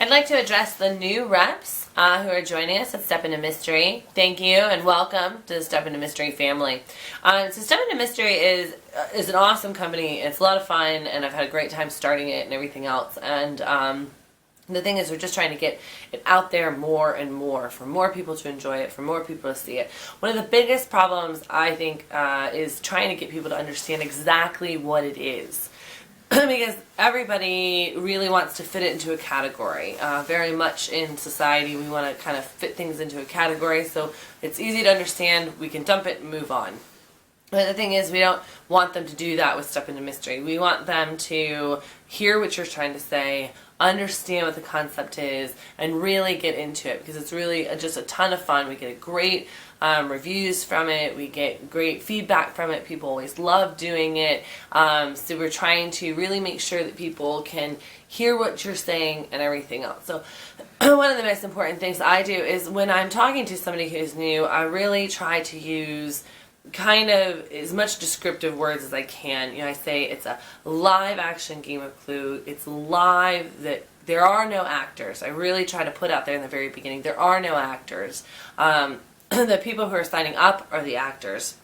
I'd like to address the new reps who are joining us at Step Into Mystery. Thank you and welcome to the Step Into Mystery family. So Step Into Mystery is an awesome company. It's a lot of fun, and I've had a great time starting it and everything else. And the thing is, we're just trying to get it out there more and more for more people to enjoy it, for more people to see it. One of the biggest problems, I think, is trying to get people to understand exactly what it is. Because everybody really wants to fit it into a category. Very much in society, we want to kind of fit things into a category so it's easy to understand, we can dump it and move on. But the thing is, we don't want them to do that with Step Into Mystery. We want them to hear what you're trying to say, understand what the concept is, and really get into it, because it's really just a ton of fun. We get great reviews from it. We get great feedback from it. People always love doing it. So we're trying to really make sure that people can hear what you're saying and everything else. So one of the most important things I do is when I'm talking to somebody who's new, I really try to use kind of as much descriptive words as I can. You know, I say it's a live action game of Clue. It's live, that there are no actors. I really try to put out there in the very beginning, there are no actors. The people who are signing up are the actors.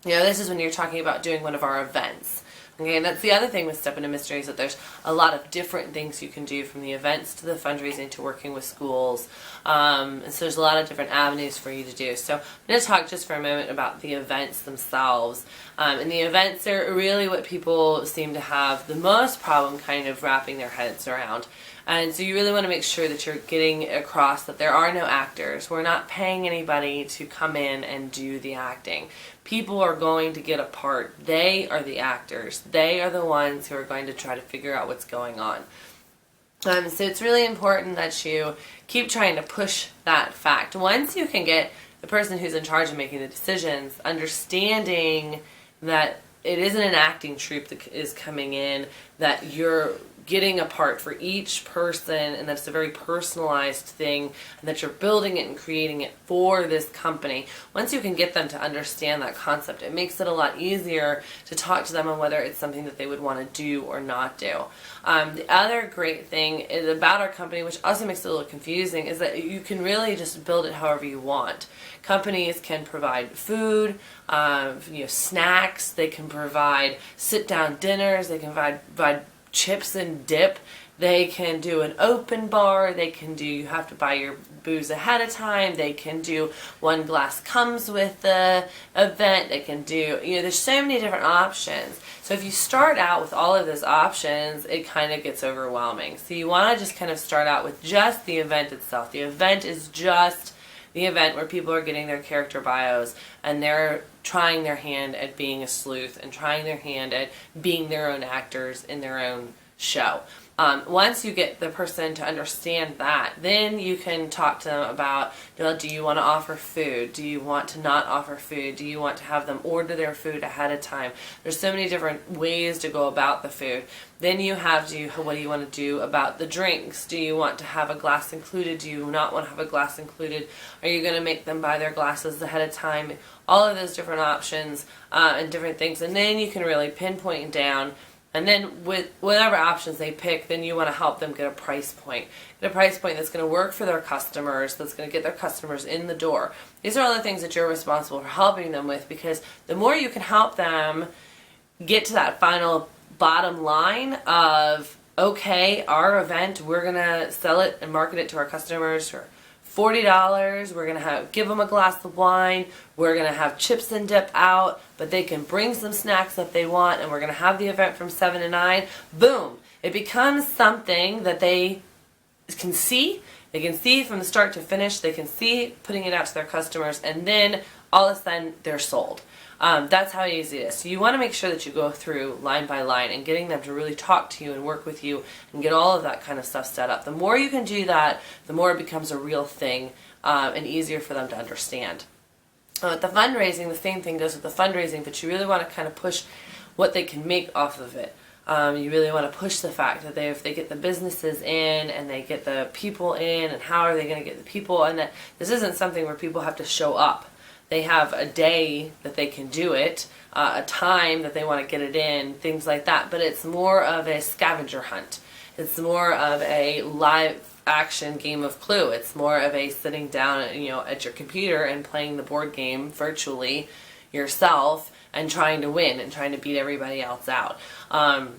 You know, this is when you're talking about doing one of our events. Okay, and that's the other thing with Step Into Mystery, is that there's a lot of different things you can do, from the events to the fundraising to working with schools. And so there's a lot of different avenues for you to do. So I'm going to talk just for a moment about the events themselves. And the events are really what people seem to have the most problem kind of wrapping their heads around. And so you really want to make sure that you're getting across that there are no actors. We're not paying anybody to come in and do the acting. People are going to get a part. They are the actors. They are the ones who are going to try to figure out what's going on. So it's really important that you keep trying to push that fact. Once you can get the person who's in charge of making the decisions understanding that it isn't an acting troupe that is coming in, that you're getting a part for each person, and that's a very personalized thing, and that you're building it and creating it for this company. Once you can get them to understand that concept, it makes it a lot easier to talk to them on whether it's something that they would want to do or not do. The other great thing is about our company, which also makes it a little confusing, is that you can really just build it however you want. Companies can provide food, snacks. They can provide sit-down dinners. They can provide chips and dip. They can do an open bar. They can do, you have to buy your booze ahead of time. They can do one glass comes with the event. They can do, there's so many different options. So if you start out with all of those options, it kind of gets overwhelming. So you want to just kind of start out with just the event itself. The event is just the event where people are getting their character bios and they're trying their hand at being a sleuth and trying their hand at being their own actors in their own show. Once you get the person to understand that, then you can talk to them about, do you want to offer food? Do you want to not offer food? Do you want to have them order their food ahead of time? There's so many different ways to go about the food. Then you have to, what do you want to do about the drinks? Do you want to have a glass included? Do you not want to have a glass included? Are you going to make them buy their glasses ahead of time? All of those different options and different things. And then you can really pinpoint down. And then with whatever options they pick, then you want to help them get a price point. Get a price point that's going to work for their customers, that's going to get their customers in the door. These are all the things that you're responsible for helping them with, because the more you can help them get to that final bottom line of, okay, our event, we're going to sell it and market it to our customers for $40, we're going to give them a glass of wine, we're going to have chips and dip out, but they can bring some snacks if they want, and we're going to have the event from 7 to 9. Boom! It becomes something that they can see. They can see from the start to finish. They can see putting it out to their customers, and then all of a sudden they're sold. That's how easy it is. So you want to make sure that you go through line by line and getting them to really talk to you and work with you and get all of that kind of stuff set up. The more you can do that, the more it becomes a real thing and easier for them to understand. With the fundraising, the same thing goes with the fundraising, but you really want to kind of push what they can make off of it. You really want to push the fact that if they get the businesses in and they get the people in, and how are they going to get the people, and that this isn't something where people have to show up. They have a day that they can do it, a time that they want to get it in, things like that. But it's more of a scavenger hunt. It's more of a live action game of Clue. It's more of a sitting down, at your computer and playing the board game virtually yourself and trying to win and trying to beat everybody else out.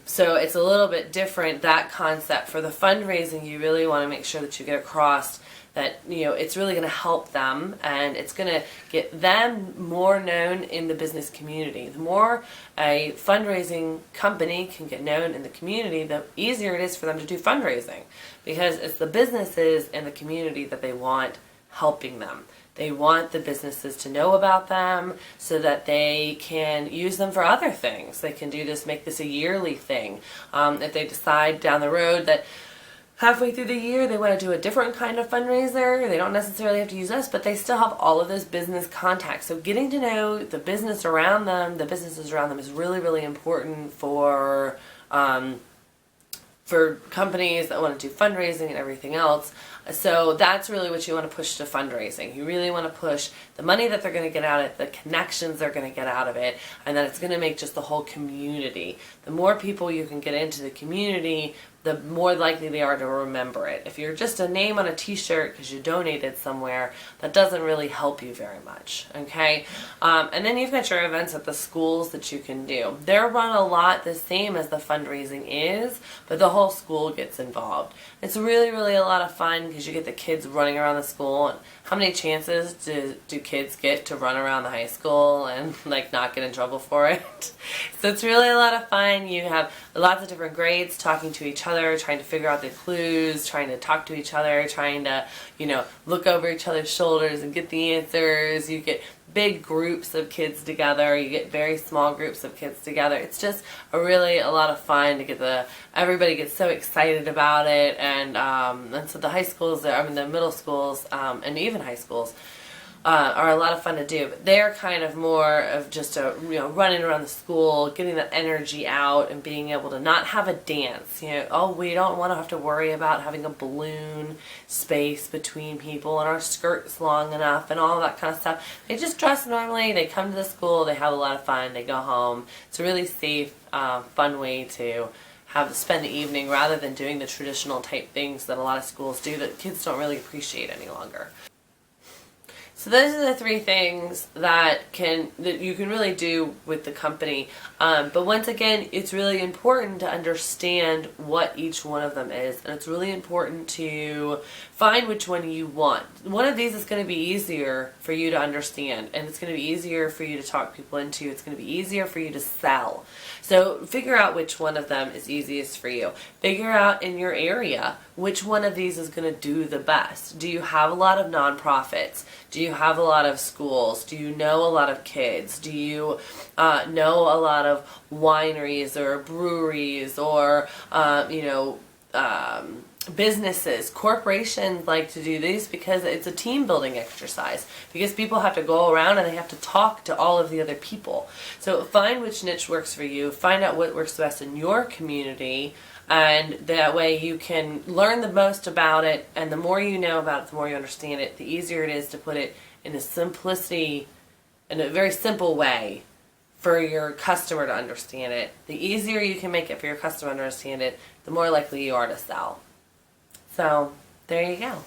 So it's a little bit different, that concept. For the fundraising, you really want to make sure that you get across that it's really going to help them, and it's going to get them more known in the business community. The more a fundraising company can get known in the community, the easier it is for them to do fundraising, because it's the businesses in the community that they want helping them. They want the businesses to know about them so that they can use them for other things. They can do this, make this a yearly thing. If they decide down the road that halfway through the year they want to do a different kind of fundraiser, they don't necessarily have to use us, but they still have all of those business contacts. So getting to know the businesses around them is really, really important for companies that want to do fundraising and everything else. So that's really what you want to push to fundraising. You really want to push the money that they're going to get out of it, the connections they're going to get out of it, and that it's going to make just the whole community. The more people you can get into the community, the more likely they are to remember it. If you're just a name on a t-shirt because you donated somewhere, that doesn't really help you very much, okay? And then you've got your events at the schools that you can do. They're run a lot the same as the fundraising is, but the whole school gets involved. It's really, really a lot of fun because you get the kids running around the school. And how many chances do kids get to run around the high school and not get in trouble for it? So it's really a lot of fun. You have lots of different grades talking to each other, trying to figure out the clues, trying to talk to each other, trying to, look over each other's shoulders and get the answers. You get big groups of kids together. You get very small groups of kids together. It's just a lot of fun to get everybody gets so excited about it, and so the high schools, the middle schools, and even high schools are a lot of fun to do. But they're kind of more of just running around the school, getting that energy out, and being able to not have a dance. We don't want to have to worry about having a balloon space between people and our skirts long enough and all that kind of stuff. They just dress normally. They come to the school. They have a lot of fun. They go home. It's a really safe, fun way to spend the evening rather than doing the traditional type things that a lot of schools do that kids don't really appreciate any longer. So those are the three things that you can really do with the company. But once again, it's really important to understand what each one of them is, and it's really important to find which one you want. One of these is going to be easier for you to understand, and it's going to be easier for you to talk people into. It's going to be easier for you to sell. So figure out which one of them is easiest for you. Figure out in your area which one of these is going to do the best. Do you have a lot of nonprofits? Do you have a lot of schools? Do you know a lot of kids? Do you know a lot of wineries or breweries or businesses? Corporations like to do these because it's a team building exercise, because people have to go around and they have to talk to all of the other people. So find which niche works for you, find out what works best in your community, and that way you can learn the most about it, and the more you know about it, the more you understand it, the easier it is to put it in a very simple way for your customer to understand it. The easier you can make it for your customer to understand it, the more likely you are to sell. So there you go.